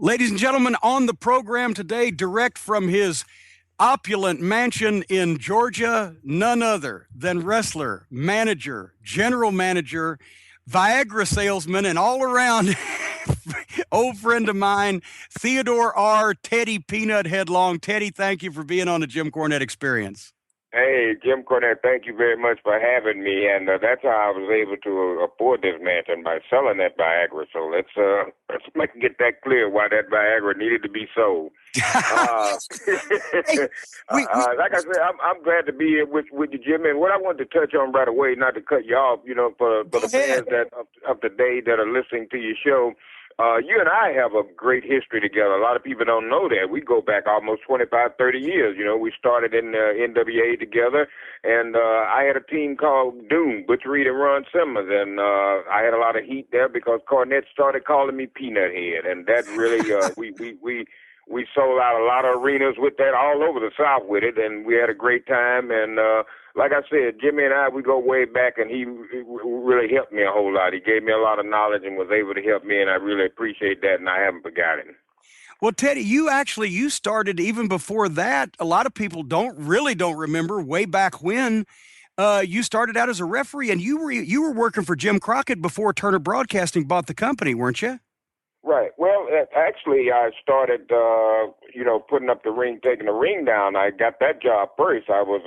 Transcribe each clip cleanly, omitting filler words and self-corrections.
Ladies and gentlemen, on the program today, direct from his opulent mansion in Georgia, none other than wrestler, manager, general manager, Viagra salesman, and all around old friend of mine, Theodore R. Teddy Peanut Headlong. Teddy, thank you for being on the Jim Cornette Experience. Hey, Jim Cornette, thank you very much for having me, and that's how I was able to afford this mansion, by selling that Viagra. So let's get that clear why that Viagra needed to be sold. Like I said, I'm glad to be here with you, Jim. And what I wanted to touch on right away, not to cut you off, for the fans that of today that are listening to your show. You and I have a great history together. A lot of people don't know that. We go back almost 25, 30 years. We started in NWA together, and I had a team called Doom, Butch Reed and Ron Simmons, and I had a lot of heat there because Cornette started calling me Peanut Head, and that really, we sold out a lot of arenas with that all over the South with it, and we had a great time, and like I said, Jimmy and I, we go way back, and he really helped me a whole lot. He gave me a lot of knowledge and was able to help me, and I really appreciate that, and I haven't forgotten. Well, Teddy, you started even before that. A lot of people don't remember way back when you started out as a referee, and you were working for Jim Crockett before Turner Broadcasting bought the company, weren't you? Right. Well, actually, I started, putting up the ring, taking the ring down. I got that job first. I was,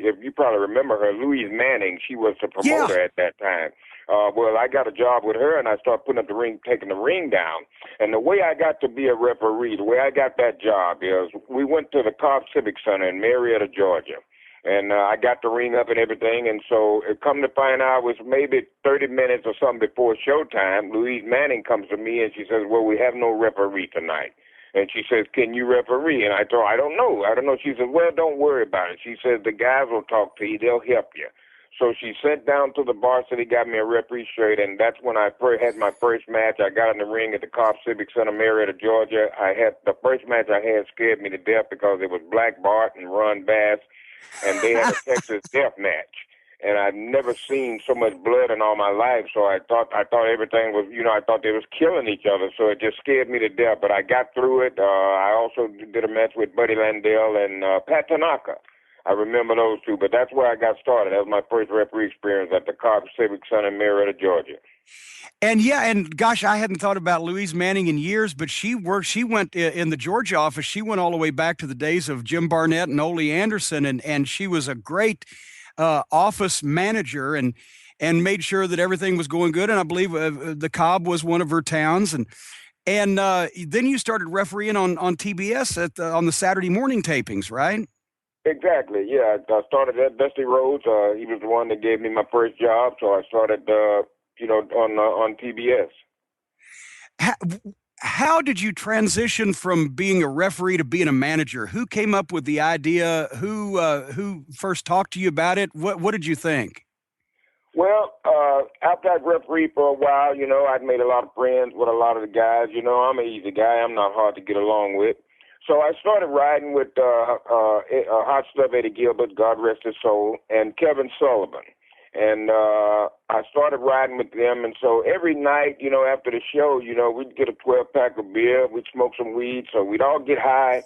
if you probably remember her, Louise Manning. She was the promoter at that time. Well, I got a job with her, and I started putting up the ring, taking the ring down. And the way I got to be a referee, the way I got that job is we went to the Cobb Civic Center in Marietta, Georgia. And I got the ring up and everything, and so it come to find out it was maybe 30 minutes or something before showtime. Louise Manning comes to me and she says, well, we have no referee tonight. And she says, can you referee? And I told her, I don't know. She said, well, don't worry about it. She said, the guys will talk to you. They'll help you. So she sent down to the varsity, got me a referee shirt, and that's when I had my first match. I got in the ring at the Cobb Civic Center, Marietta, Georgia. The first match I had scared me to death because it was Black Bart and Ron Bass, and they had a Texas death match. And I've never seen so much blood in all my life, so I thought everything was, I thought they was killing each other, so it just scared me to death. But I got through it. I also did a match with Buddy Landell and Pat Tanaka. I remember those two, but that's where I got started. That was my first referee experience at the Cobb Civic Center in Marietta, Georgia. And gosh, I hadn't thought about Louise Manning in years, but she went in the Georgia office. She went all the way back to the days of Jim Barnett and Ole Anderson, and she was a great office manager and made sure that everything was going good. And I believe the Cobb was one of her towns. And then you started refereeing on TBS on the Saturday morning tapings, right? Exactly. Yeah, I started at Dusty Rhodes. He was the one that gave me my first job, so I started, on TBS. How did you transition from being a referee to being a manager? Who came up with the idea? Who first talked to you about it? What did you think? Well, after I refereed for a while, I'd made a lot of friends with a lot of the guys. I'm an easy guy. I'm not hard to get along with. So I started riding with Hot Stuff Eddie Gilbert, God rest his soul, and Kevin Sullivan. And I started riding with them. And so every night, after the show, we'd get a 12-pack of beer. We'd smoke some weed. So we'd all get high.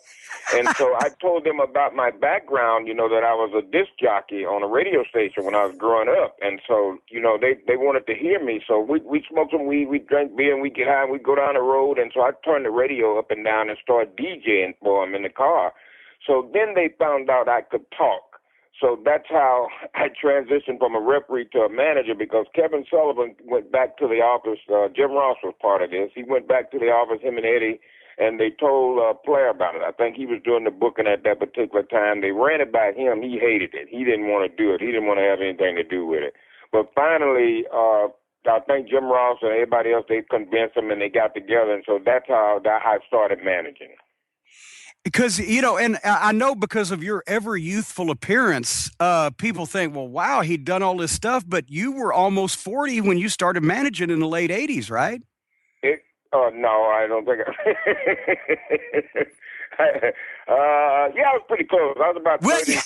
And so I told them about my background, that I was a disc jockey on a radio station when I was growing up. And so, they wanted to hear me. So we'd smoke some weed, we'd drink beer, and we'd get high, and we'd go down the road. And so I turned the radio up and down and started DJing for them in the car. So then they found out I could talk. So that's how I transitioned from a referee to a manager, because Kevin Sullivan went back to the office. Jim Ross was part of this. He went back to the office, him and Eddie, and they told Blair about it. I think he was doing the booking at that particular time. They ran it by him. He hated it. He didn't want to do it. He didn't want to have anything to do with it. But finally, I think Jim Ross and everybody else, they convinced him, and they got together. And so that's how I started managing. Because, and I know because of your ever youthful appearance, people think, well, wow, he'd done all this stuff, but you were almost 40 when you started managing in the late 80s, right? No, I don't think I was pretty close. I was about 30.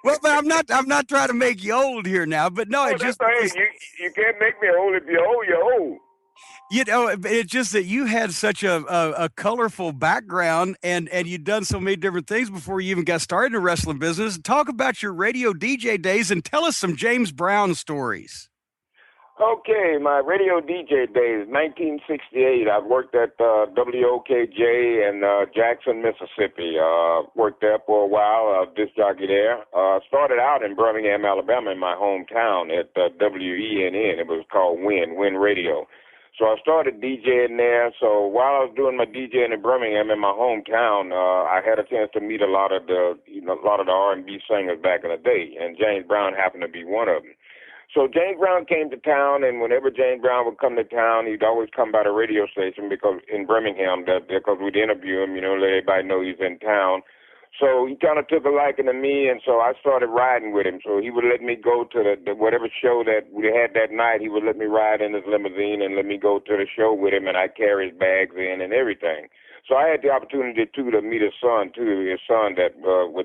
Well, but I'm not trying to make you old here now, but no, you can't make me old. If you're old, you're old. It's just that you had such a colorful background and you'd done so many different things before you even got started in the wrestling business. Talk about your radio DJ days and tell us some James Brown stories. Okay, my radio DJ days, 1968. I worked at WOKJ in Jackson, Mississippi. Worked there for a while, disc jockey there. Started out in Birmingham, Alabama, in my hometown at WENN. It was called Win Radio. So I started DJing there. So while I was doing my DJing in Birmingham, in my hometown, I had a chance to meet a lot of the R&B singers back in the day, and James Brown happened to be one of them. So James Brown came to town, and whenever James Brown would come to town, he'd always come by the radio station because in Birmingham, because we'd interview him, let everybody know he's in town. So he kind of took a liking to me, and so I started riding with him. So he would let me go to the whatever show that we had that night. He would let me ride in his limousine and let me go to the show with him, and I'd carry his bags in and everything. So I had the opportunity, too, to meet his son, too. His son that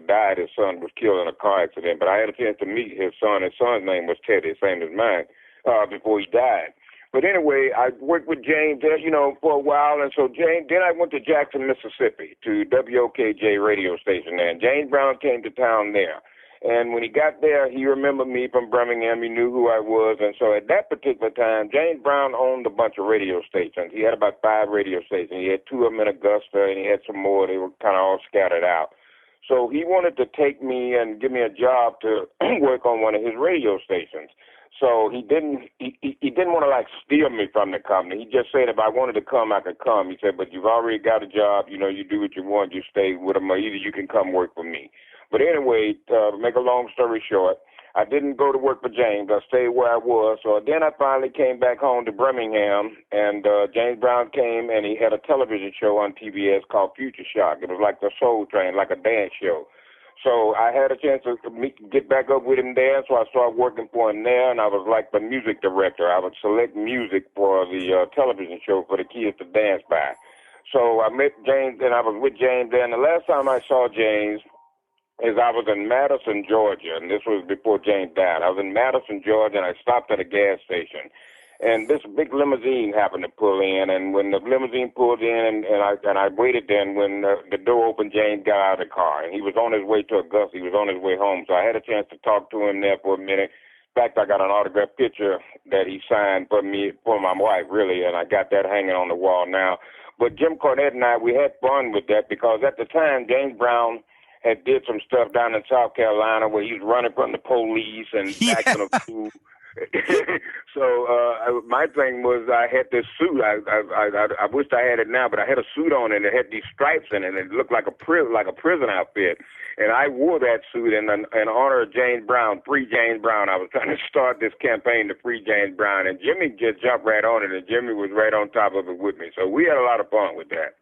died, his son was killed in a car accident. But I had a chance to meet his son. His son's name was Teddy, same as mine, before he died. But anyway, I worked with James there, for a while. And so then I went to Jackson, Mississippi, to WOKJ radio station there. And James Brown came to town there. And when he got there, he remembered me from Birmingham. He knew who I was. And so at that particular time, James Brown owned a bunch of radio stations. He had about 5 radio stations. He had 2 of them in Augusta, and he had some more. They were kind of all scattered out. So he wanted to take me and give me a job to work on one of his radio stations. So he didn't want to like steal me from the company. He just said if I wanted to come, I could come. He said, but you've already got a job. You do what you want. You stay with him, or either you can come work for me. But anyway, to make a long story short, I didn't go to work for James. I stayed where I was. So then I finally came back home to Birmingham, and James Brown came, and he had a television show on TBS called Future Shock. It was like the Soul Train, like a dance show. So I had a chance to get back up with him there, so I started working for him there, and I was like the music director. I would select music for the television show for the kids to dance by. So I met James, and I was with James there, and the last time I saw James is I was in Madison, Georgia, and this was before James died. I was in Madison, Georgia, and I stopped at a gas station. And this big limousine happened to pull in, and when the limousine pulled in, and I waited there, and when the door opened, James got out of the car, and he was on his way to Augusta. He was on his way home, so I had a chance to talk to him there for a minute. In fact, I got an autographed picture that he signed for me, for my wife, really, and I got that hanging on the wall now. But Jim Cornette and I, we had fun with that because at the time, James Brown had did some stuff down in South Carolina where he was running from the police and acting a fool. So my thing was I had this suit. I wished I had it now, but I had a suit on and it had these stripes in it. And it looked like a prison outfit. And I wore that suit in honor of James Brown, Free James Brown. I was trying to start this campaign to free James Brown, and Jimmy just jumped right on it, and Jimmy was right on top of it with me. So we had a lot of fun with that.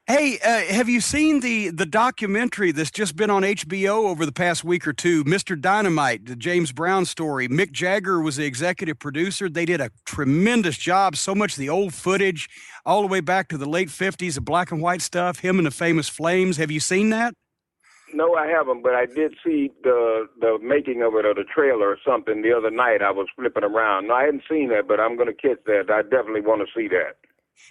Hey, have you seen the documentary that's just been on HBO over the past week or two, Mr. Dynamite, the James Brown story? Mick Jagger was the executive producer. They did a tremendous job, so much of the old footage, all the way back to the late 50s, the black and white stuff, him and the Famous Flames. Have you seen that? No, I haven't, but I did see the making of it or the trailer or something the other night. I was flipping around. No, I hadn't seen that, but I'm going to catch that. I definitely want to see that.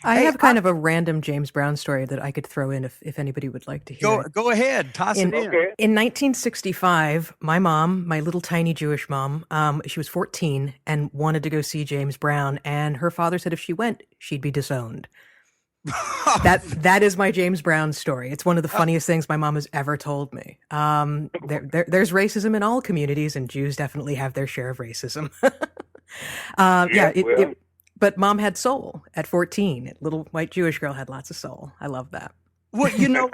I have kind of a random James Brown story that I could throw in if anybody would like to hear it. Go ahead, toss it in. Okay. In 1965, my mom, my little tiny Jewish mom, she was 14 and wanted to go see James Brown, and her father said if she went, she'd be disowned. That is my James Brown story. It's one of the funniest things my mom has ever told me. There's racism in all communities, and Jews definitely have their share of racism. But mom had soul at 14. Little white Jewish girl had lots of soul. I love that. Well,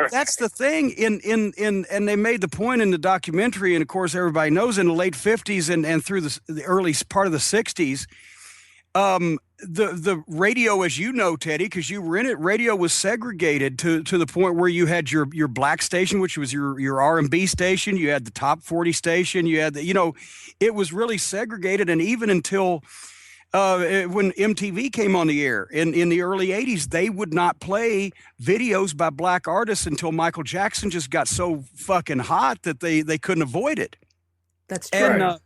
that's the thing. And they made the point in the documentary, and of course everybody knows in the late 50s and through the early part of the 60s, the radio, as you know, Teddy, because you were in it, radio was segregated to the point where you had your black station, which was your R&B station. You had the top 40 station. You had it was really segregated. And even until when MTV came on the air in the early 80s, they would not play videos by black artists until Michael Jackson just got so fucking hot that they couldn't avoid it. That's true.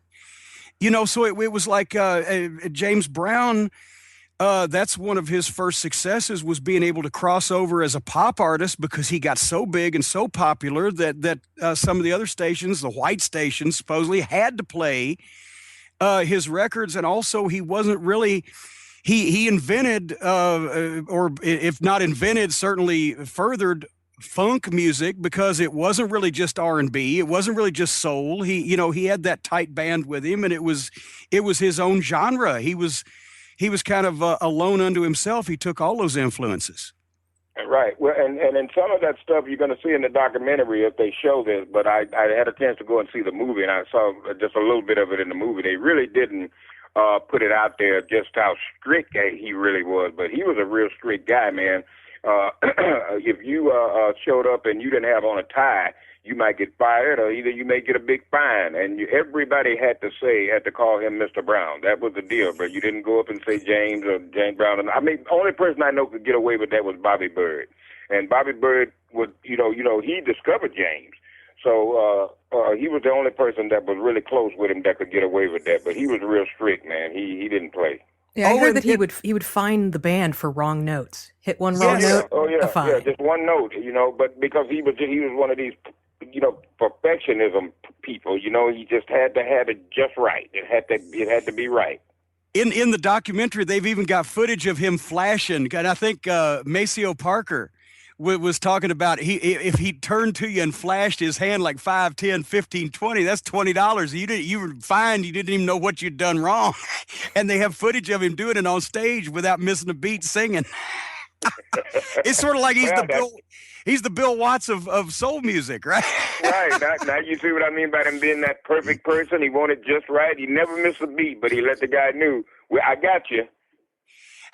And, so it was like James Brown That's one of his first successes, was being able to cross over as a pop artist, because he got so big and so popular that some of the other stations, the white stations, supposedly had to play his records. And also, he wasn't really, he invented, or if not invented, certainly furthered funk music, because it wasn't really just R&B, it wasn't really just soul. He had that tight band with him, and it was his own genre. He was kind of alone unto himself. He took all those influences. Right. Well, and in some of that stuff you're going to see in the documentary if they show this, but I had a chance to go and see the movie, and I saw just a little bit of it in the movie. They really didn't put it out there just how strict he really was, but he was a real strict guy, man. If you showed up and you didn't have on a tie, you might get fired, or either you may get a big fine. And everybody had to call him Mr. Brown. That was the deal. But you didn't go up and say James or James Brown. And I mean, the only person I know could get away with that was Bobby Bird. And Bobby Bird would, he discovered James. So he was the only person that was really close with him that could get away with that. But he was real strict, man. He didn't play. Yeah, I heard that he would fine the band for wrong notes. Hit one wrong note, a fine. Yeah, just one note, but because he was one of these, perfectionism people, he just had to have it just right. It had to be right. In the documentary, they've even got footage of him flashing, and I think Maceo Parker was talking about if he turned to you and flashed his hand like 5, 10, 15, 20, that's $20. You were fined. You didn't even know what you'd done wrong. And they have footage of him doing it on stage without missing a beat singing. It's sort of like he's the Bill Watts of soul music, right? Right. Now you see what I mean by him being that perfect person. He wanted just right. He never missed a beat, but he let the guy know, well, I got you.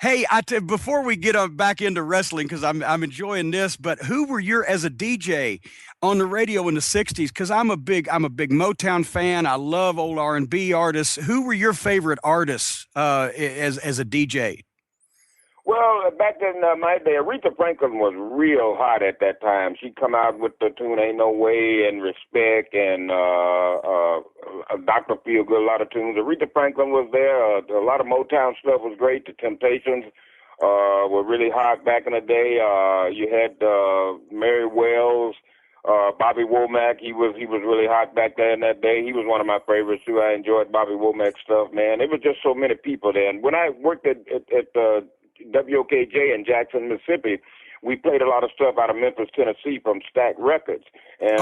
Hey, before we get back into wrestling, because I'm enjoying this, but who were you as a DJ on the radio in the '60s? Because I'm a big Motown fan. I love old R&B artists. Who were your favorite artists as a DJ? Well, back in my day, Aretha Franklin was real hot at that time. She'd come out with the tune "Ain't No Way" and "Respect" and Dr. Feelgood, a lot of tunes. Aretha Franklin was there. A lot of Motown stuff was great. The Temptations were really hot back in the day. You had Mary Wells, Bobby Womack. He was really hot back there in that day. He was one of my favorites too. I enjoyed Bobby Womack's stuff, man. There was just so many people there. And when I worked at WOKJ in Jackson, Mississippi, we played a lot of stuff out of Memphis, Tennessee from Stack Records. And,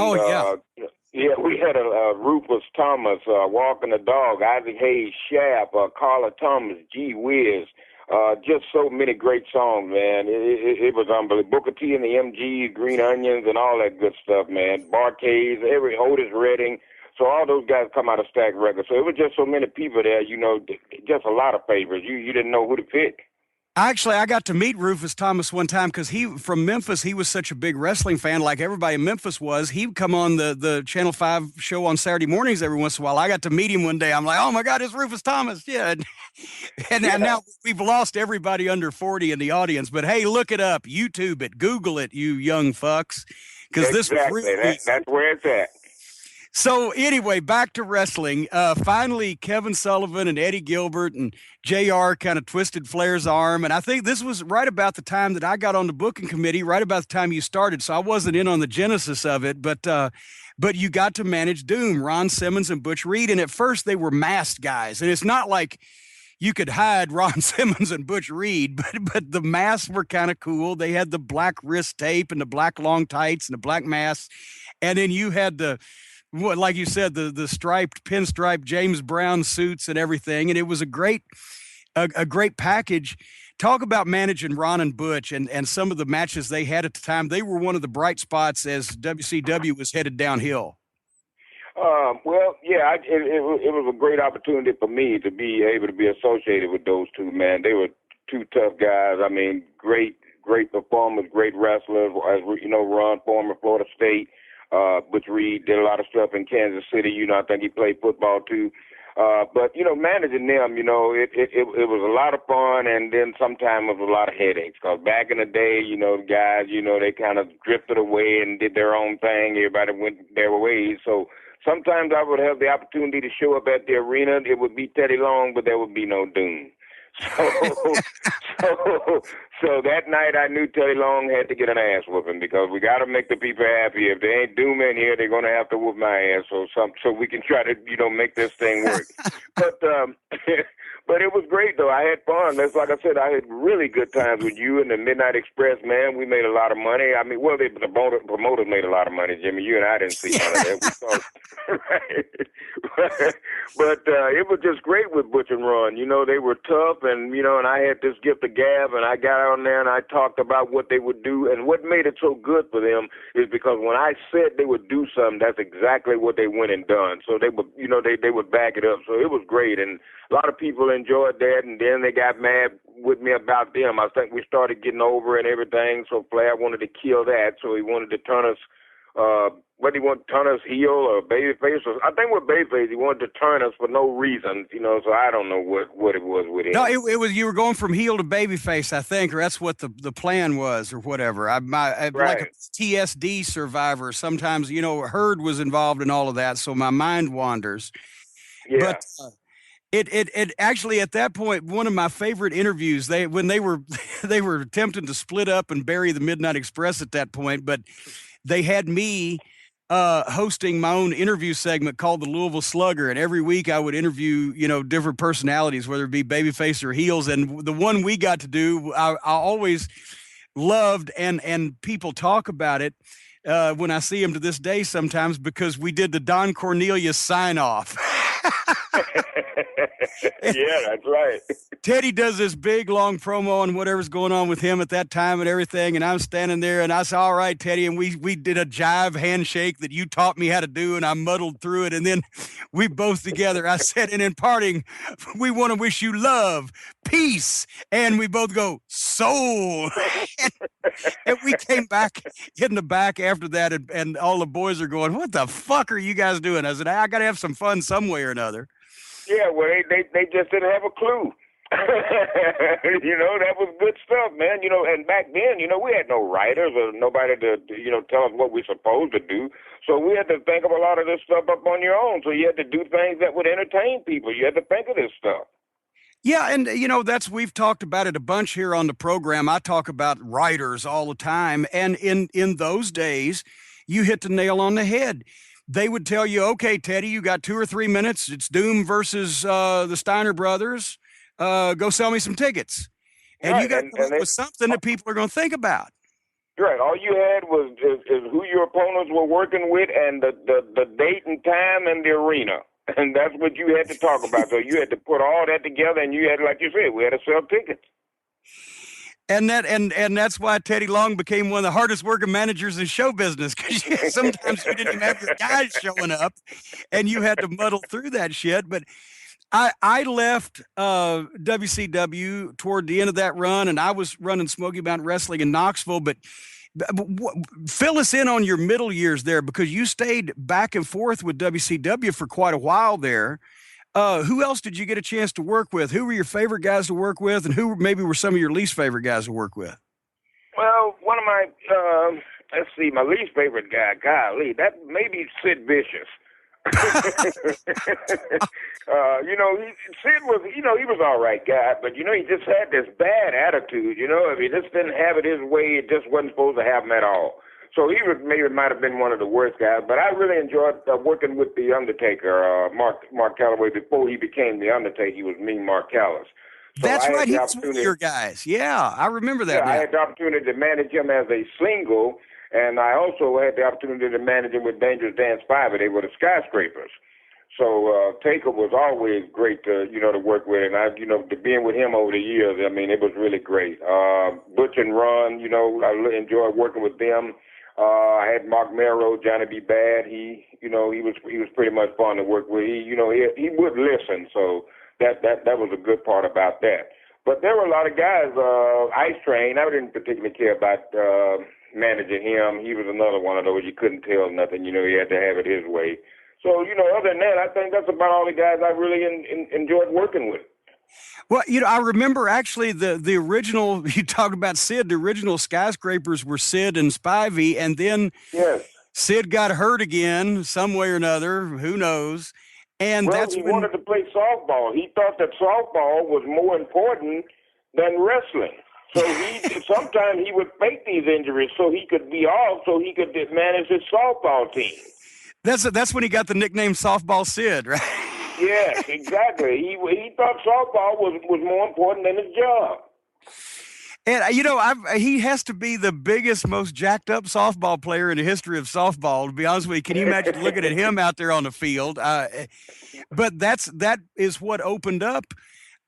yeah, we had Rufus Thomas, Walking the Dog, Isaac Hayes, Shaft, Carla Thomas, Gee Whiz. Just so many great songs, man. It was unbelievable. Booker T and the MGs, Green Onions, and all that good stuff, man. Barcades, Otis Redding. So all those guys come out of Stack Records. So it was just so many people there, just a lot of favorites. You didn't know who to pick. Actually, I got to meet Rufus Thomas one time because from Memphis, he was such a big wrestling fan, like everybody in Memphis was. He'd come on the Channel 5 show on Saturday mornings every once in a while. I got to meet him one day. I'm like, oh, my God, it's Rufus Thomas. Yeah. And now we've lost everybody under 40 in the audience. But, hey, look it up. YouTube it. Google it, you young fucks. Because this was really that's where it's at. So anyway, back to wrestling. Finally, Kevin Sullivan and Eddie Gilbert and JR kind of twisted Flair's arm. And I think this was right about the time that I got on the booking committee, right about the time you started. So I wasn't in on the genesis of it, but you got to manage Doom, Ron Simmons and Butch Reed. And at first they were masked guys. And it's not like you could hide Ron Simmons and Butch Reed, but the masks were kind of cool. They had the black wrist tape and the black long tights and the black masks. And then you had like you said, the striped, pinstripe James Brown suits and everything. And it was a great package. Talk about managing Ron and Butch and some of the matches they had at the time. They were one of the bright spots as WCW was headed downhill. Well, yeah, it was a great opportunity for me to be able to be associated with those two, man. They were two tough guys. I mean, great performers, great wrestlers. As Ron, former Florida State. Butch Reed did a lot of stuff in Kansas City. I think he played football too. But managing them, it was a lot of fun, and then sometimes it was a lot of headaches. Because back in the day, the guys, they kind of drifted away and did their own thing. Everybody went their ways. So sometimes I would have the opportunity to show up at the arena. It would be Teddy Long, but there would be no Doom. So, so that night I knew Teddy Long had to get an ass whooping because we got to make the people happy. If they ain't dooming here, they're going to have to whoop my ass so we can try to, make this thing work. But but it was great, though. I had fun. That's like I said, I had really good times with you and the Midnight Express, man. We made a lot of money. I mean, well, the promoters made a lot of money, Jimmy. You and I didn't see none of that. We thought, right? But it was just great with Butch and Run. They were tough, and, and I had this gift of gab, and I got on there and I talked about what they would do. And what made it so good for them is because when I said they would do something, that's exactly what they went and done. So they would, they would back it up. So it was great. And a lot of people enjoyed that, and then they got mad with me about them. I think we started getting over and everything, so Flair wanted to kill that, so he wanted to turn us, whether he wanted to turn us heel or babyface. I think with babyface, he wanted to turn us for no reason, so I don't know what it was with him. No, it was, you were going from heel to babyface, I think, or that's what the plan was or whatever. Right. Like a TSD survivor, sometimes, Herd was involved in all of that, so my mind wanders. Yeah. But, It actually at that point, one of my favorite interviews, when they were attempting to split up and bury the Midnight Express at that point, but they had me hosting my own interview segment called the Louisville Slugger, and every week I would interview different personalities, whether it be babyface or heels, and the one we got to do, I always loved, and people talk about it when I see him to this day sometimes, because we did the Don Cornelius sign off. Yeah, that's right. Teddy does this big long promo on whatever's going on with him at that time and everything, and I'm standing there and I said, all right, Teddy, and we did a jive handshake that you taught me how to do, and I muddled through it, and then we both together, I said, and in parting, we want to wish you love, peace, and we both go, soul. And we came back in the back after that, and all the boys are going, what the fuck are you guys doing? I said, I got to have some fun some way or another. Yeah, well, they just didn't have a clue. That was good stuff, man. And back then, we had no writers or nobody to, tell us what we're supposed to do. So we had to think of a lot of this stuff up on your own. So you had to do things that would entertain people. You had to think of this stuff. Yeah, and we've talked about it a bunch here on the program. I talk about writers all the time, and in those days, you hit the nail on the head. They would tell you, okay, Teddy, you got 2 or 3 minutes. It's Doom versus the Steiner brothers. Go sell me some tickets. And right. You got to come up with something that people are going to think about. Right. All you had was is who your opponents were working with and the date and time and the arena. And that's what you had to talk about. So you had to put all that together, and you had, like you said, we had to sell tickets. And that's why Teddy Long became one of the hardest working managers in show business, because sometimes you didn't even have your guys showing up, and you had to muddle through that shit. But I left WCW toward the end of that run, and I was running Smoky Mountain Wrestling in Knoxville. But fill us in on your middle years there, because you stayed back and forth with WCW for quite a while there. Who else did you get a chance to work with? Who were your favorite guys to work with, and who maybe were some of your least favorite guys to work with? Well, one of my, my least favorite guy, golly, that may be Sid Vicious. Sid was, he was all right guy, but, he just had this bad attitude, if he just didn't have it his way, it just wasn't supposed to happen at all. So he might have been one of the worst guys, but I really enjoyed working with the Undertaker, Mark Calloway. Before he became the Undertaker, he was Mean Mark Callis. So that's right. He was one of your guys. Yeah, I remember that. Yeah, I had the opportunity to manage him as a single, and I also had the opportunity to manage him with Dangerous Dan Spivey. They were the Skyscrapers. So Taker was always great to work with, and I to being with him over the years, I mean, it was really great. Butch and Run, I enjoyed working with them. I had Mark Melrose, Johnny B. Bad. He was pretty much fun to work with. He would listen, so that was a good part about that. But there were a lot of guys. Ice Train, I didn't particularly care about managing him. He was another one of those you couldn't tell nothing. He had to have it his way. So other than that, I think that's about all the guys I really enjoyed working with. Well, I remember actually the original, you talked about Sid, the original Skyscrapers were Sid and Spivey, and then yes. Sid got hurt again some way or another, who knows, And well, that's he when, wanted to play softball. He thought that softball was more important than wrestling. So sometimes he would fake these injuries so he could be off, so he could manage his softball team. that's when he got the nickname Softball Sid, right? Yes, exactly. He thought softball was more important than his job. And he has to be the biggest, most jacked up softball player in the history of softball. To be honest with you, can you imagine looking at him out there on the field? But that is what opened up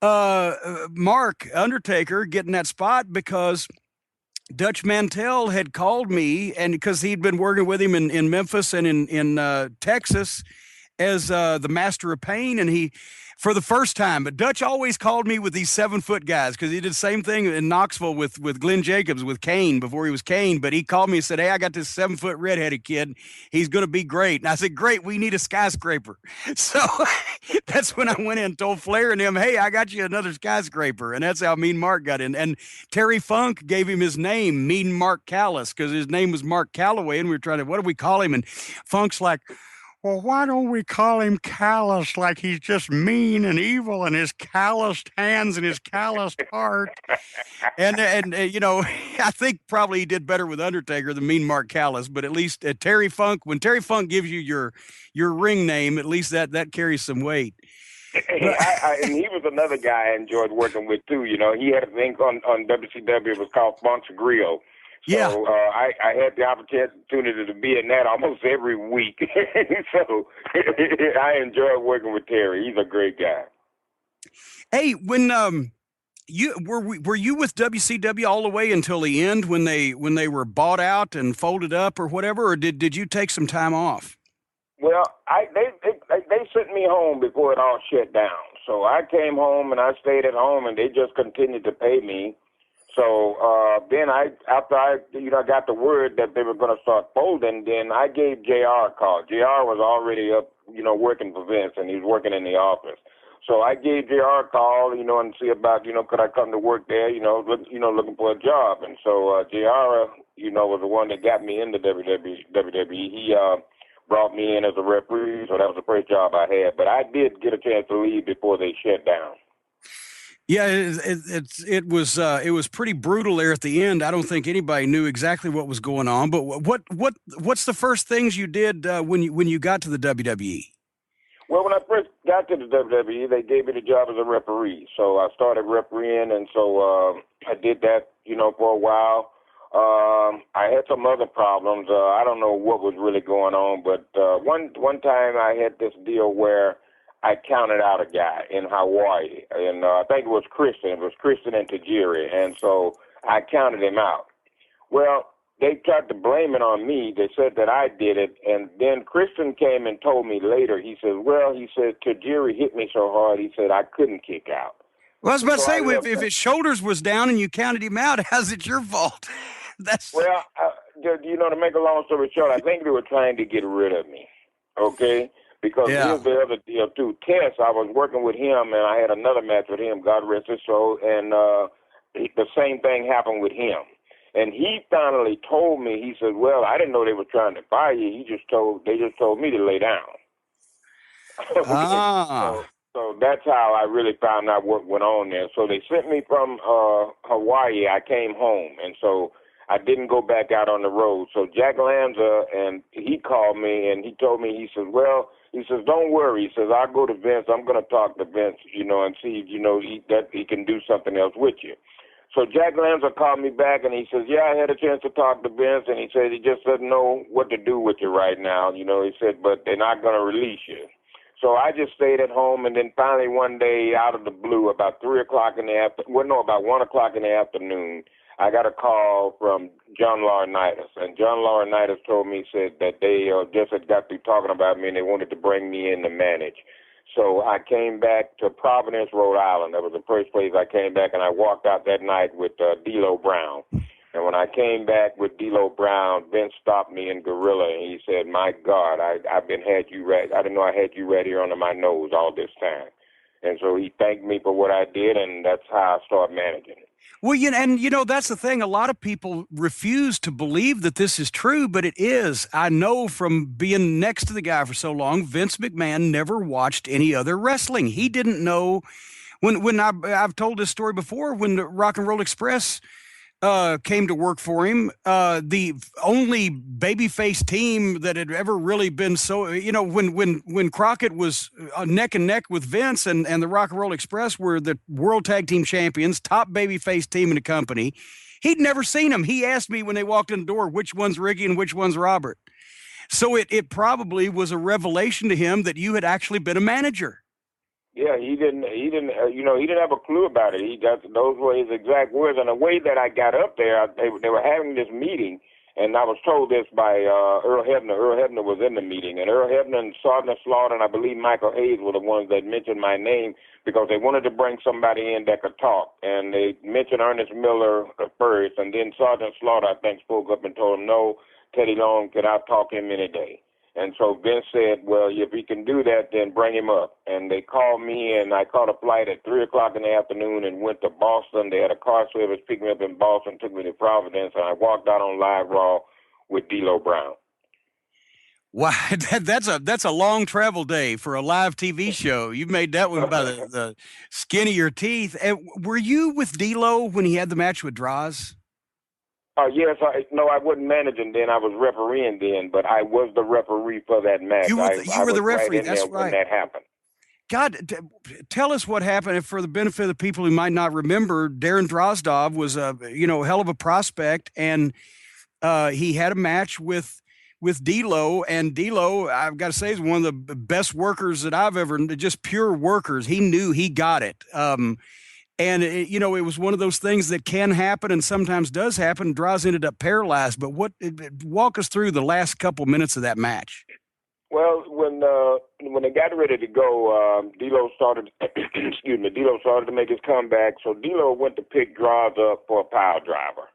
Mark Undertaker getting that spot, because Dutch Mantell had called me, and because he'd been working with him in Memphis and in Texas as the Master of Pain, and he, for the first time, but Dutch always called me with these 7-foot guys, because he did the same thing in Knoxville with Glenn Jacobs, with Kane, before he was Kane. But he called me and said, "Hey, I got this 7-foot redheaded kid. He's going to be great." And I said, "Great, we need a skyscraper." So that's when I went in and told Flair and him, "Hey, I got you another skyscraper." And that's how Mean Mark got in. And Terry Funk gave him his name, Mean Mark Callis, because his name was Mark Calloway, and we were trying to, what do we call him? And Funk's like, "Well, why don't we call him Callous, like he's just mean and evil and his calloused hands and his calloused heart?" And I think probably he did better with Undertaker than Mean Mark Callous, but at least Terry Funk, when Terry Funk gives you your ring name, at least that carries some weight. And he was another guy I enjoyed working with too. He had a thing on WCW. It was called Funk's Grill. So yeah. I had the opportunity to be in that almost every week. So I enjoyed working with Terry. He's a great guy. Hey, when were you with WCW all the way until the end, when they were bought out and folded up or whatever, or did you take some time off? Well, they sent me home before it all shut down. So I came home and I stayed at home, and they just continued to pay me. So then after I got the word that they were going to start folding, then I gave JR a call. JR was already up, working for Vince, and he was working in the office. So I gave JR a call, and see about, could I come to work there, looking for a job. And so JR, was the one that got me into WWE. He brought me in as a referee, so that was the first job I had. But I did get a chance to leave before they shut down. Yeah, it was pretty brutal there at the end. I don't think anybody knew exactly what was going on. But what's the first things you did when you got to the WWE? Well, when I first got to the WWE, they gave me the job as a referee. So I started refereeing, and so I did that, for a while. I had some other problems. I don't know what was really going on, but one time I had this deal where I counted out a guy in Hawaii, and I think it was Christian. It was Christian and Tajiri, and so I counted him out. Well, they tried to blame it on me. They said that I did it, and then Christian came and told me later. He said, Tajiri hit me so hard, he said, I couldn't kick out. Well, I was about to say, if his shoulders was down and you counted him out, how's it your fault? Well, to make a long story short, I think they were trying to get rid of me, okay? Because here's the other deal, too. Tess, I was working with him, and I had another match with him, God rest his soul, and the same thing happened with him. And he finally told me, he said, well, I didn't know they were trying to fire you. They just told me to lay down. So that's how I really found out what went on there. So they sent me from Hawaii. I came home, and so I didn't go back out on the road. So Jack Lanza, and he called me, and he told me, he says, don't worry. He says, I'll go to Vince. I'm going to talk to Vince, and see, that he can do something else with you. So Jack Lanza called me back, and he says, yeah, I had a chance to talk to Vince, and he said he just doesn't know what to do with you right now. He said, but they're not going to release you. So I just stayed at home, and then finally one day, out of the blue, about 3 o'clock in the afternoon, about 1 o'clock in the afternoon, I got a call from John Laurinaitis, and John Laurinaitis told me, said that they just had got through talking about me, and they wanted to bring me in to manage. So I came back to Providence, Rhode Island. That was the first place I came back, and I walked out that night with D'Lo Brown. And when I came back with D'Lo Brown, Vince stopped me in Gorilla, and he said, my God, I didn't know I had you right here under my nose all this time. And so he thanked me for what I did, and that's how I started managing. Well, that's the thing. A lot of people refuse to believe that this is true, but it is. I know from being next to the guy for so long, Vince McMahon never watched any other wrestling. He didn't know when I've told this story before, when the Rock and Roll Express came to work for him, the only babyface team that had ever really been so, when Crockett was neck and neck with Vince and the Rock and Roll Express were the World Tag Team Champions, top babyface team in the company, he'd never seen them. He asked me when they walked in the door, which one's Ricky and which one's Robert. So it probably was a revelation to him that you had actually been a manager. Yeah, he didn't have a clue about it. Those were his exact words. And the way that I got up there, they were having this meeting, and I was told this by Earl Hebner. Earl Hebner was in the meeting, and Earl Hebner and Sergeant Slaughter and I believe Michael Hayes were the ones that mentioned my name because they wanted to bring somebody in that could talk. And they mentioned Ernest Miller first, and then Sergeant Slaughter, I think, spoke up and told him, no, Teddy Long, can I talk him any day? And so Vince said, well, if he can do that, then bring him up. And they called me, and I caught a flight at 3 o'clock in the afternoon and went to Boston. They had a car service pick me up in Boston, took me to Providence, and I walked out on Live Raw with D'Lo Brown. Wow, that's a long travel day for a live TV show. You made that one by the skin of your teeth. Were you with D'Lo when he had the match with Droz? Yes, I wasn't managing then. I was refereeing then, but I was the referee for that match. You were the referee. Right, that's right. When that happened. God, tell us what happened. And for the benefit of the people who might not remember, Darren Drozdov was a hell of a prospect, and he had a match with D'Lo, and D'Lo, I've got to say, is one of the best workers that I've ever, just pure workers. He knew he got it. And, it was one of those things that can happen and sometimes does happen. Droz ended up paralyzed. But walk us through the last couple minutes of that match. Well, when they got ready to go, D'Lo started, D'Lo started to make his comeback. So D'Lo went to pick Droz up for a pile driver.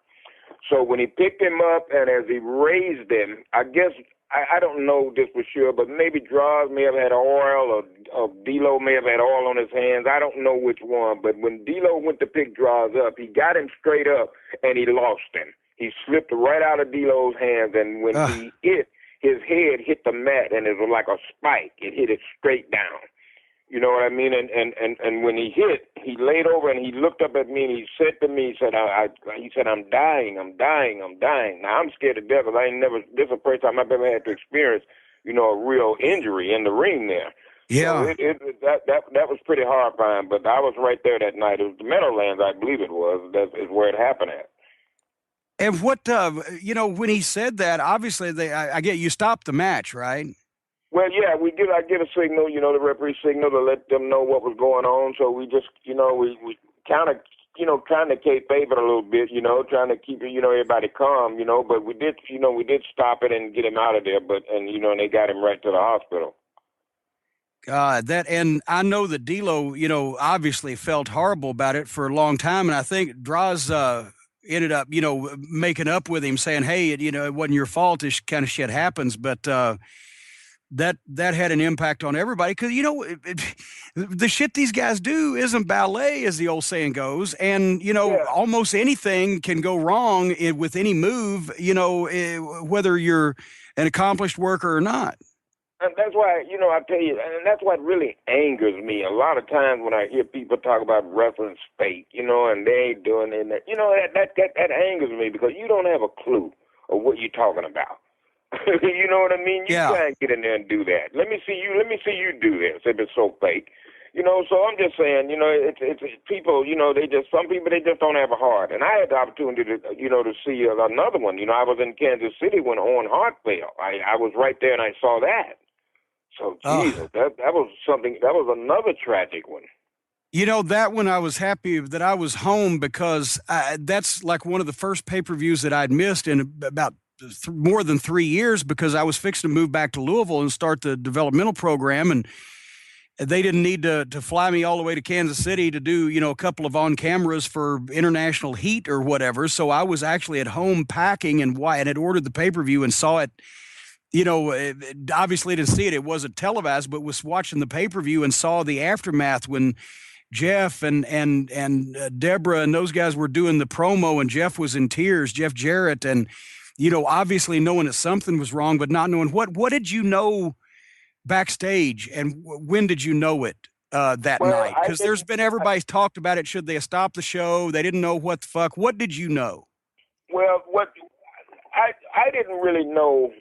So when he picked him up and as he raised him, I guess, I don't know this for sure, but maybe Droz may have had oil or D'Lo may have had oil on his hands. I don't know which one. But when D'Lo went to pick Droz up, he got him straight up and he lost him. He slipped right out of D'Lo's hands, and when he hit, his head hit the mat, and it was like a spike. It hit it straight down. You know what I mean? And when he hit, he laid over and he looked up at me and he said to me, he said, I'm dying. Now I'm scared to death because this is the first time I've ever had to experience, a real injury in the ring there. Yeah. So that was pretty horrifying, but I was right there that night. It was the Meadowlands, I believe it was. That is where it happened at. And what, when he said that, obviously I get you stopped the match, right? Well, yeah, I give a signal, the referee signal to let them know what was going on. So we just, we kind of, trying to kayfabe it a little bit, trying to keep it, everybody calm, but we did stop it and get him out of there. And they got him right to the hospital. God, and I know that D'Lo, obviously felt horrible about it for a long time. And I think Droz, ended up, making up with him saying, hey, it wasn't your fault. This kind of shit happens. But, that had an impact on everybody because, the shit these guys do isn't ballet, as the old saying goes. And, almost anything can go wrong with any move, whether you're an accomplished worker or not. And that's why, I tell you, and that's what really angers me. A lot of times when I hear people talk about wrestling's fake, and they ain't doing it, that angers me because you don't have a clue of what you're talking about. You know what I mean? You can't get in there and do that. Let me see you do this if it's so fake. So I'm just saying, it's people, some people, they just don't have a heart. And I had the opportunity to, to see another one. I was in Kansas City when Owen Hart fell. I was right there and I saw that. So, Jesus, that was something, that was another tragic one. That one I was happy that I was home because that's like one of the first pay-per-views that I'd missed in about more than 3 years because I was fixing to move back to Louisville and start the developmental program. And they didn't need to fly me all the way to Kansas City to do, a couple of on cameras for international heat or whatever. So I was actually at home packing and had ordered the pay-per-view and saw it Obviously didn't see it. It wasn't televised, but was watching the pay-per-view and saw the aftermath when Jeff and Deborah and those guys were doing the promo, and Jeff was in tears, Jeff Jarrett, and obviously knowing that something was wrong, but not knowing what did you know backstage, and when did you know it that night? Because there's been everybody's talked about it. Should they have stopped the show? They didn't know what the fuck. What did you know? Well, I didn't really know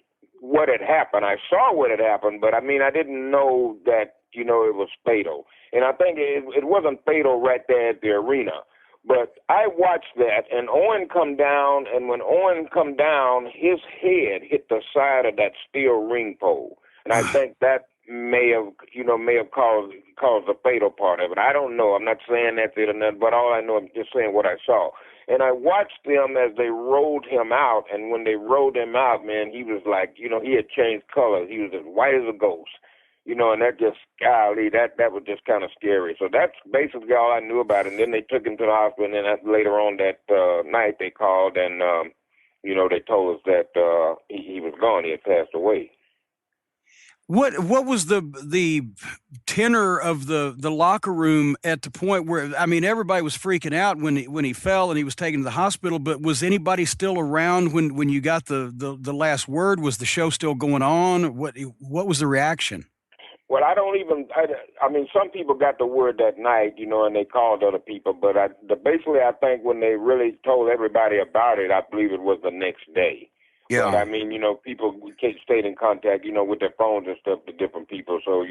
what had happened. I saw what had happened, but I didn't know that it was fatal. And I think it wasn't fatal right there at the arena. But I watched that, and Owen come down, and when Owen come down, his head hit the side of that steel ring pole. And I think that may have caused the fatal part of it. I don't know. I'm not saying that's it or nothing, but all I know, I'm just saying what I saw. And I watched them as they rolled him out, and when they rolled him out, man, he was like, he had changed colors. He was as white as a ghost. And that just, golly, that was just kind of scary. So that's basically all I knew about it. And then they took him to the hospital, and then later on that night they called, and, they told us that he was gone. He had passed away. What was the tenor of the locker room at the point where, everybody was freaking out when he fell and he was taken to the hospital, but was anybody still around when you got the last word? Was the show still going on? What was the reaction? Well, some people got the word that night, and they called other people, but basically I think when they really told everybody about it, I believe it was the next day. Yeah. But people stayed in contact, with their phones and stuff to different people. So,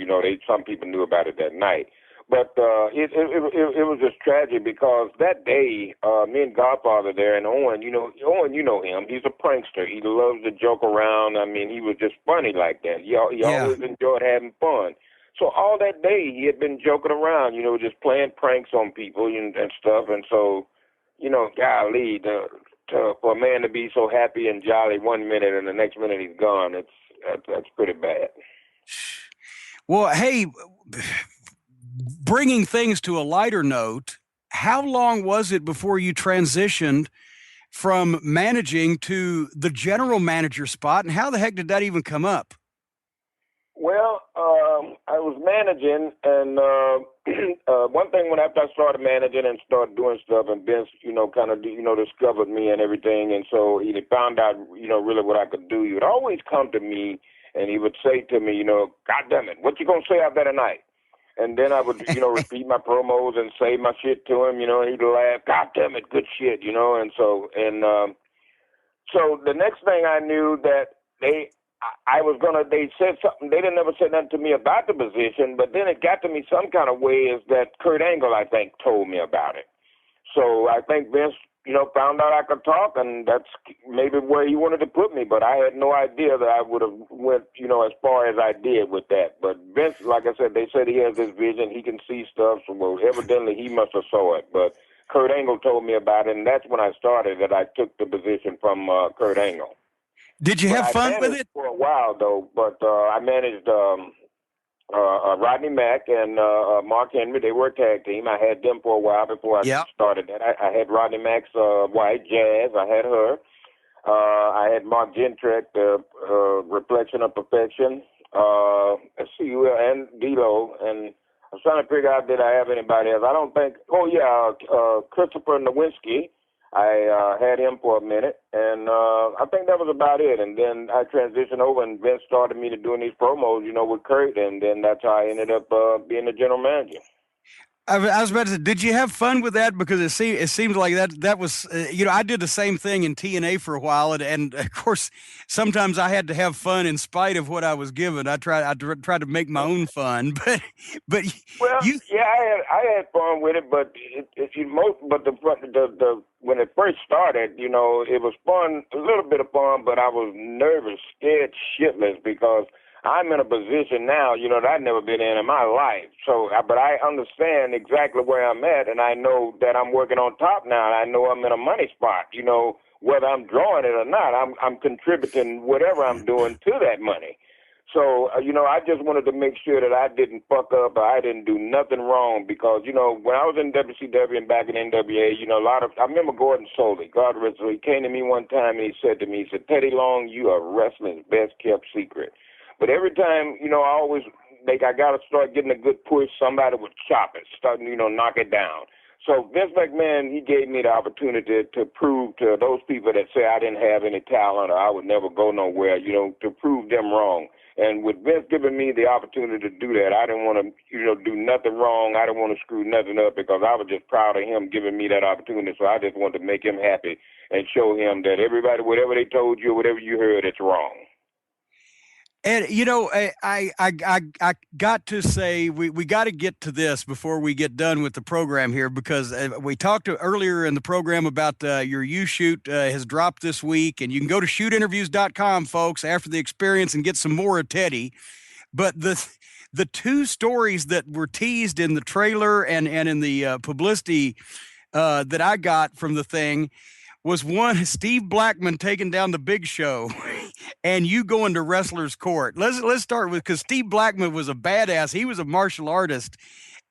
some people knew about it that night. But it was just tragic because that day, me and Godfather there and Owen, Owen, him. He's a prankster. He loves to joke around. He was just funny like that. He always enjoyed having fun. So all that day he had been joking around, just playing pranks on people and stuff. And so, golly, for a man to be so happy and jolly one minute and the next minute he's gone, that's pretty bad. Well, hey, bringing things to a lighter note, how long was it before you transitioned from managing to the general manager spot, and how the heck did that even come up? Well, I was managing, and one thing after I started managing and started doing stuff, and Vince, discovered me and everything, and so he found out, really what I could do. He would always come to me, and he would say to me, God damn it, what you gonna say out there tonight? And then I would, repeat my promos and say my shit to him, and he'd laugh, God damn it, good shit, and so the next thing I knew that they said something, they didn't never say nothing to me about the position, but then it got to me some kind of way is that Kurt Angle, I think, told me about it. So I think Vince, found out I could talk, and that's maybe where he wanted to put me, but I had no idea that I would have went, as far as I did with that. But Vince, like I said, they said he has this vision, he can see stuff, so well, evidently he must have saw it, but Kurt Angle told me about it, and that's when I started that I took the position from Kurt Angle. Did you have fun with it? For a while, though, but I managed Rodney Mack and Mark Henry. They were a tag team. I had them for a while before I started that. I had Rodney Mack's wife, Jazz. I had her. I had Mark Gentrek, the Reflection of Perfection. Let's see, and D-Lo. And I was trying to figure out, did I have anybody else? I don't think. Christopher Nowinski. I had him for a minute, and I think that was about it. And then I transitioned over, and Vince started me to doing these promos, with Kurt, and then that's how I ended up being the general manager. I was about to say, did you have fun with that? Because it seemed like that was, I did the same thing in TNA for a while, and of course, sometimes I had to have fun in spite of what I was given. I tried to make my own fun, but I had fun with it, but when it first started, it was fun, a little bit of fun, but I was nervous, scared shitless because I'm in a position now, that I've never been in my life. So, but I understand exactly where I'm at, and I know that I'm working on top now. And I know I'm in a money spot, whether I'm drawing it or not. I'm contributing whatever I'm doing to that money. So, I just wanted to make sure that I didn't fuck up or I didn't do nothing wrong because, when I was in WCW and back in NWA, I remember Gordon Soley, God rest him, he came to me one time and he said to me, Teddy Long, you are wrestling's best kept secret. But every time, I always, I got to start getting a good push, somebody would chop it, start, knock it down. So Vince McMahon, he gave me the opportunity to prove to those people that say I didn't have any talent or I would never go nowhere, to prove them wrong. And with Vince giving me the opportunity to do that, I didn't want to, do nothing wrong. I didn't want to screw nothing up because I was just proud of him giving me that opportunity. So I just wanted to make him happy and show him that everybody, whatever they told you, whatever you heard, it's wrong. And, I got to say, we got to get to this before we get done with the program here, because we talked earlier in the program about your U-Shoot has dropped this week, and you can go to shootinterviews.com, folks, after the experience and get some more of Teddy. But the two stories that were teased in the trailer and in the publicity that I got from the thing was one, Steve Blackman taking down the Big Show and you going to Wrestler's Court. Let's start with, because Steve Blackman was a badass. He was a martial artist.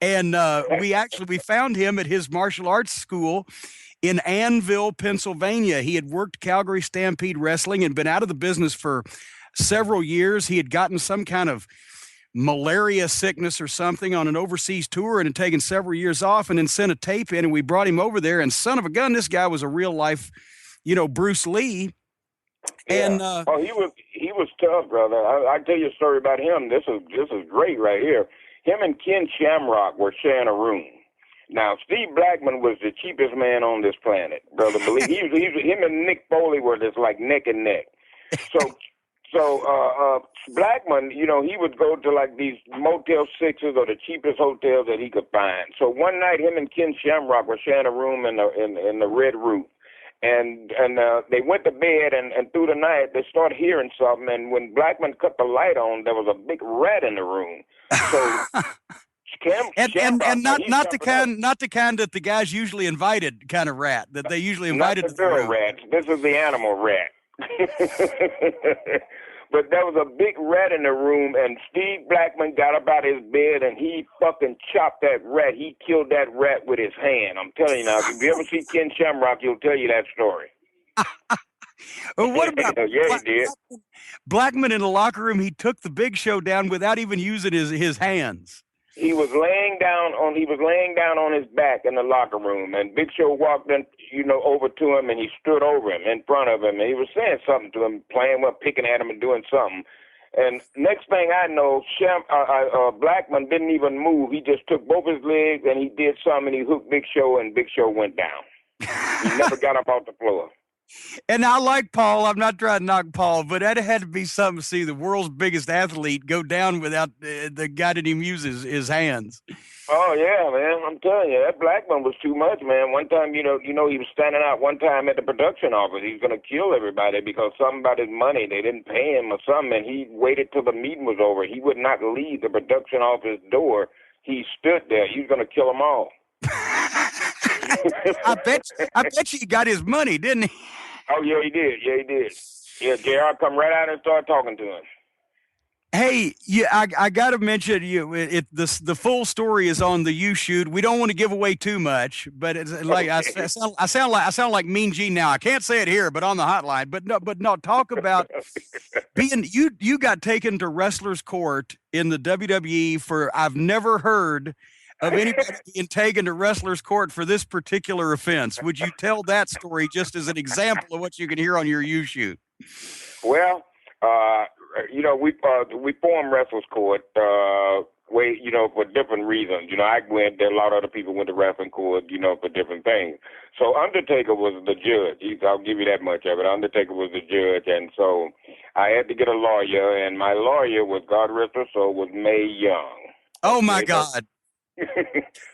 And we found him at his martial arts school in Annville, Pennsylvania. He had worked Calgary Stampede Wrestling and been out of the business for several years. He had gotten some kind of malaria sickness or something on an overseas tour and had taken several years off, and then sent a tape in, and we brought him over there, and son of a gun, this guy was a real life, Bruce Lee. Yeah. And he was tough, brother. I tell you a story about him. This is great right here. Him and Ken Shamrock were sharing a room. Now, Steve Blackman was the cheapest man on this planet, brother. Believe him and Nick Foley were just like neck and neck. So Blackman, he would go to like these Motel 6s or the cheapest hotels that he could find. So one night, him and Ken Shamrock were sharing a room in the Red Roof, and they went to bed, and through the night they started hearing something. And when Blackman cut the light on, there was a big rat in the room. So. Not the kind that the guys usually invited kind of rat that they usually invited. Not the girl rat. This is the animal rat. But there was a big rat in the room, and Steve Blackman got up out of his bed, and he fucking chopped that rat. He killed that rat with his hand. I'm telling you now, if you ever see Ken Shamrock, he'll tell you that story. Well, what about he did. Blackman in the locker room? He took the Big Show down without even using his hands. He was laying down on his back in the locker room, and Big Show walked in, over to him, and he stood over him in front of him, and he was saying something to him, picking at him and doing something. And next thing I know, Blackman didn't even move. He just took both his legs and he did something, and he hooked Big Show, and Big Show went down. He never got up off the floor. And I like Paul. I'm not trying to knock Paul, but that had to be something to see the world's biggest athlete go down without the guy didn't even use his hands. Oh, yeah, man. I'm telling you, that Blackman was too much, man. One time, he was standing out one time at the production office. He was going to kill everybody because something about his money. They didn't pay him or something, and he waited till the meeting was over. He would not leave the production office door. He stood there. He was going to kill them all. I bet you he got his money, didn't he? Oh, yeah, he did. Yeah, JR come right out and start talking to him. Hey, I got to mention the full story is on the U-Shoot. We don't want to give away too much, but it's like I sound like Mean Gene now. I can't say it here, but on the hotline. But no, talk about being you got taken to Wrestler's Court in the WWE for I've never heard of anybody being taken to Wrestler's Court for this particular offense. Would you tell that story just as an example of what you can hear on your U-Shoot? Well, we formed Wrestler's Court for different reasons. I went there. A lot of other people went to Wrestling Court, for different things. So Undertaker was the judge. I'll give you that much of it. Undertaker was the judge, and so I had to get a lawyer, and my lawyer was, God rest her soul, was Mae Young. Oh my God.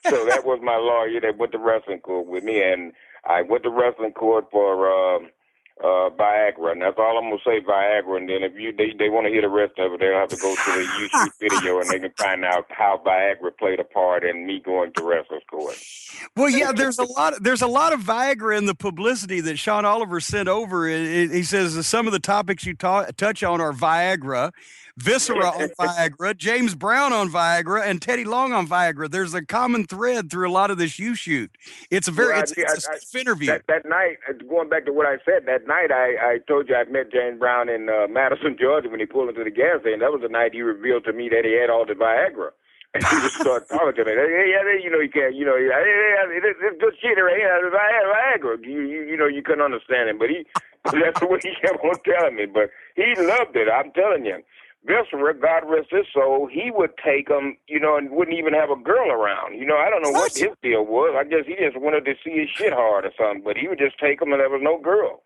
So that was my lawyer that went to Wrestling Court with me, and I went to Wrestling Court for Viagra, and that's all I'm gonna say. Viagra, and then if they want to hear the rest of it, they'll have to go to the YouTube video, and they can find out how Viagra played a part in me going to wrestler's court. Well, yeah, there's a lot of Viagra in the publicity that Sean Oliver sent over. He says some of the topics you touch on are Viagra, Viscera on Viagra, James Brown on Viagra, and Teddy Long on Viagra. There's a common thread through a lot of this you shoot. It's a very it's a stiff interview. That night, going back to what I said, that night I told you I met James Brown in Madison, Georgia when he pulled into the gas station. That was the night he revealed to me that he had all the Viagra. And he just started talking to me. Hey, you know, you can't, you know, it's good shit right here. Viagra. You couldn't understand him, but that's what he kept on telling me. But he loved it. I'm telling you. Viscera, God rest his soul, he would take them, you know, and wouldn't even have a girl around. You know, I don't know what his deal was. I guess he just wanted to see his shit hard or something, but he would just take them and there was no girl.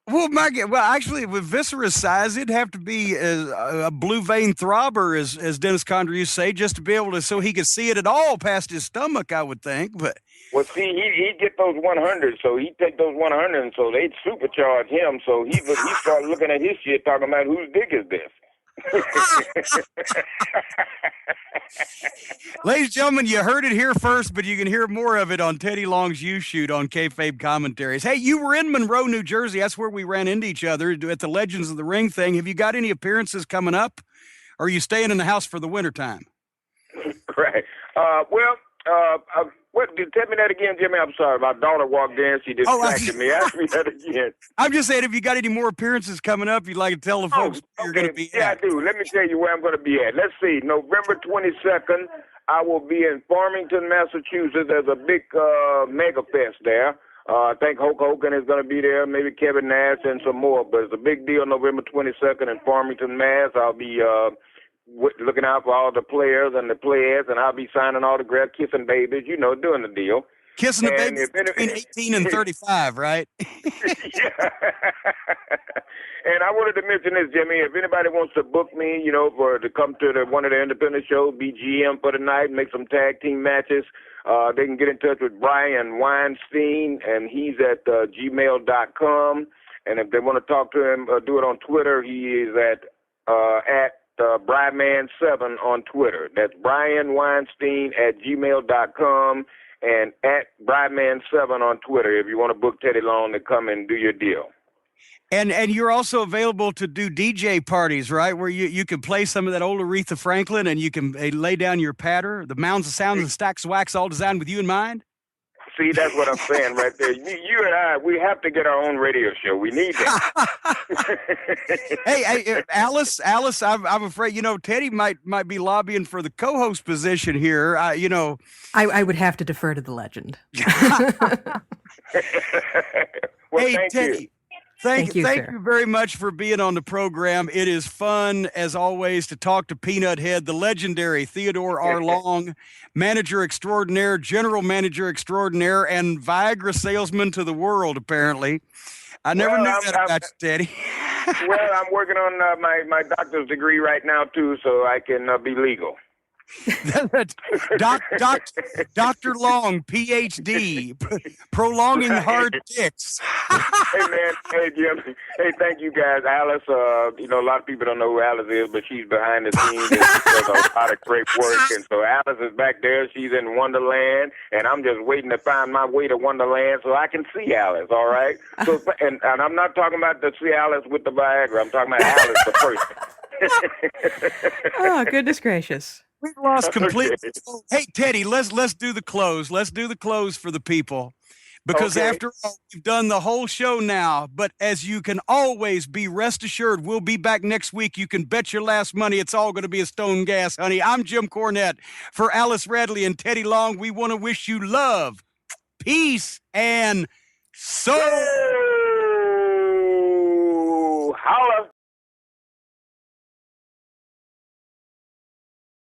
Well, actually, with Viscera's size, it'd have to be a blue vein throbber, as Dennis Condrey used to say, just to be able to, so he could see it at all past his stomach, I would think. But well, see, he'd get those 100, so he'd take those 100, and so they'd supercharge him. So he started looking at his shit, talking about whose dick is this. Ladies and gentlemen, you heard it here first, but you can hear more of it on Teddy Long's You Shoot on Kayfabe Commentaries. Hey, you were in Monroe, New Jersey. That's where we ran into each other at the Legends of the Ring thing. Have you got any appearances coming up? Or are you staying in the house for the wintertime? Right. Tell me that again, Jimmy. I'm sorry. My daughter walked in. She distracted me. Ask me that again. I'm just saying, if you got any more appearances coming up, you'd like to tell the folks where you're going to be at. Yeah, I do. Let me tell you where I'm going to be at. Let's see. November 22nd, I will be in Farmington, Massachusetts. There's a big mega fest there. I think Hulk Hogan is going to be there, maybe Kevin Nash and some more. But it's a big deal November 22nd in Farmington, Mass. I'll be looking out for all the players and the players, and I'll be signing autographs, kissing babies, you know, doing the deal. Kissing the babies between 18 and 35, right? Yeah. And I wanted to mention this, Jimmy. If anybody wants to book me, you know, to come to one of the independent shows, be GM for the night, make some tag team matches, they can get in touch with Brian Weinstein, and he's at gmail.com. And if they want to talk to him, do it on Twitter, he is at Brian7 on Twitter. That's Brian Weinstein at gmail.com and at Brian7 on Twitter if you want to book Teddy Long to come and do your deal. And you're also available to do DJ parties, right? Where you can play some of that old Aretha Franklin and you can lay down your patter, the mounds of sound and stacks of wax all designed with you in mind? See, that's what I'm saying right there. You and I, we have to get our own radio show. We need that. Hey, Alice, I'm afraid, you know, Teddy might be lobbying for the co-host position here. You know, I would have to defer to the legend. Well, hey, thank Teddy. you. Thank you very much for being on the program. It is fun, as always, to talk to Peanut Head, the legendary Theodore R. Long, manager extraordinaire, general manager extraordinaire, and Viagra salesman to the world, apparently. I never knew that about you, Teddy. Well, I'm working on my doctor's degree right now, too, so I can be legal. Dr. Long, PhD, prolonging hard dicks. Hey, man. Hey, Jim. Hey, thank you, guys. Alice, you know, a lot of people don't know who Alice is, but she's behind the scenes and she does a lot of great work. And so Alice is back there. She's in Wonderland, and I'm just waiting to find my way to Wonderland so I can see Alice, all right? So, and I'm not talking about the see Alice with the Viagra. I'm talking about Alice the person. Oh, goodness gracious. We've lost completely. Hey, Teddy, let's do the close. Let's do the close for the people. Because after all, we've done the whole show now. But as you can always be rest assured, we'll be back next week. You can bet your last money it's all going to be a stone gas, honey. I'm Jim Cornette. For Alice Radley and Teddy Long, we want to wish you love, peace, and soul. Holla.